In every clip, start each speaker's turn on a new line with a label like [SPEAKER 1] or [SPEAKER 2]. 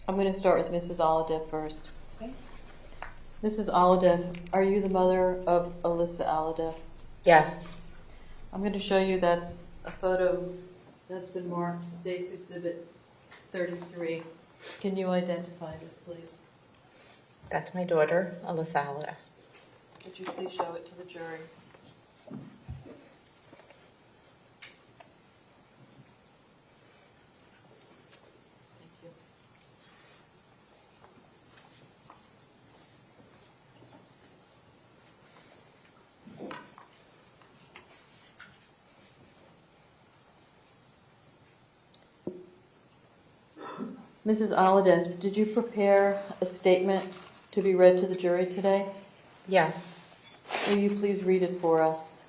[SPEAKER 1] I'm going to start with Mrs. Alhadeff first.
[SPEAKER 2] Okay.
[SPEAKER 1] Mrs. Alhadeff, are you the mother of Alyssa Alhadeff?
[SPEAKER 2] Yes.
[SPEAKER 1] I'm going to show you that's a photo that's been marked State's Exhibit 33. Can you identify this, please?
[SPEAKER 2] That's my daughter, Alyssa Alhadeff.
[SPEAKER 1] Would you please show it to the jury? Thank you. Mrs. Alhadeff, did you prepare a statement to be read to the jury today?
[SPEAKER 2] Yes.
[SPEAKER 1] Will you please read it for us?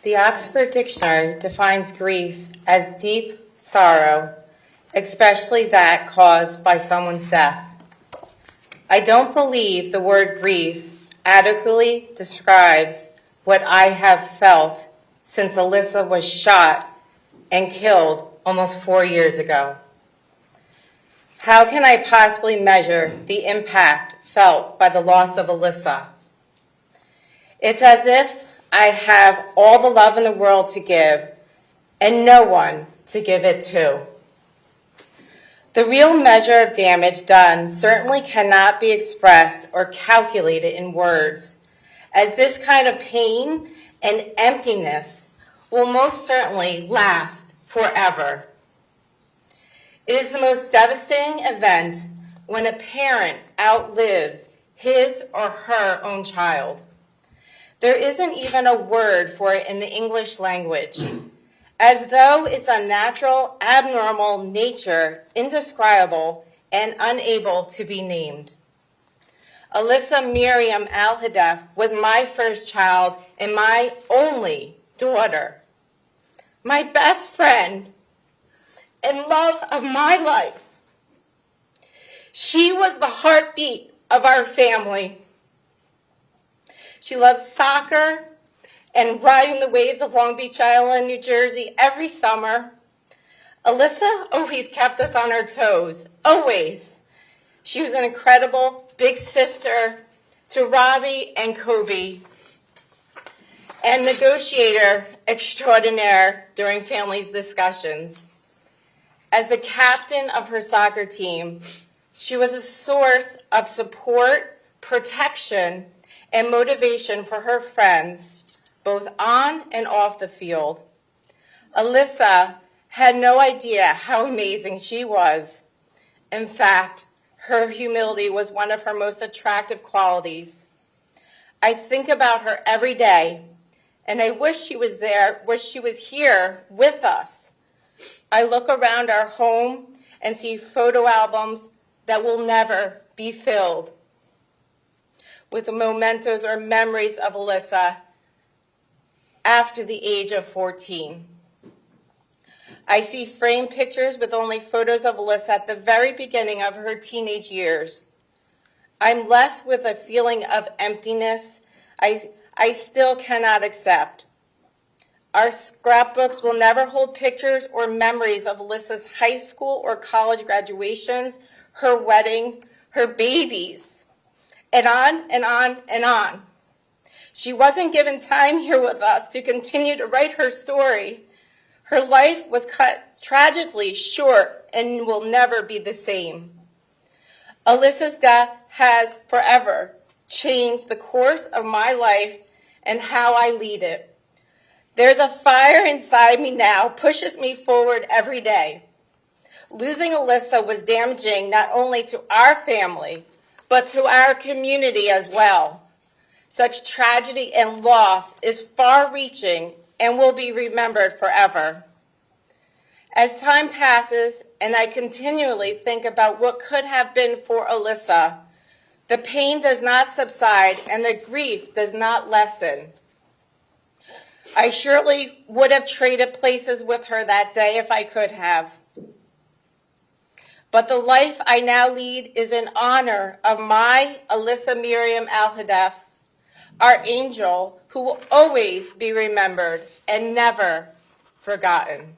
[SPEAKER 2] The Oxford Dictionary defines grief as deep sorrow, especially that caused by someone's death. I don't believe the word grief adequately describes what I have felt since Alyssa was shot and killed almost 4 years ago. How can I possibly measure the impact felt by the loss of Alyssa? It's as if I have all the love in the world to give and no one to give it to. The real measure of damage done certainly cannot be expressed or calculated in words, as this kind of pain and emptiness will most certainly last forever. It is the most devastating event when a parent outlives his or her own child. There isn't even a word for it in the English language, as though its unnatural, abnormal nature, indescribable, and unable to be named. Alyssa Miriam Alhadeff was my first child and my only daughter, my best friend and love of my life. She was the heartbeat of our family. She loved soccer and riding the waves of Long Beach Island, New Jersey every summer. Alyssa always kept us on our toes, always. She was an incredible big sister to Robbie and Kobe, and negotiator extraordinaire during families' discussions. As the captain of her soccer team, she was a source of support, protection, and motivation for her friends, both on and off the field. Alyssa had no idea how amazing she was. In fact, her humility was one of her most attractive qualities. I think about her every day, and I wish she was here with us. I look around our home and see photo albums that will never be filled with the mementos or memories of Alyssa after the age of 14. I see framed pictures with only photos of Alyssa at the very beginning of her teenage years. I'm left with a feeling of emptiness I still cannot accept. Our scrapbooks will never hold pictures or memories of Alyssa's high school or college graduations, her wedding, her babies, and on and on and on. She wasn't given time here with us to continue to write her story. Her life was cut tragically short and will never be the same. Alyssa's death has forever changed the course of my life and how I lead it. There's a fire inside me now, pushes me forward every day. Losing Alyssa was damaging not only to our family, but to our community as well. Such tragedy and loss is far-reaching and will be remembered forever. As time passes and I continually think about what could have been for Alyssa, the pain does not subside and the grief does not lessen. I surely would have traded places with her that day if I could have. But the life I now lead is in honor of my Alyssa Miriam Alhadeff, our angel who will always be remembered and never forgotten.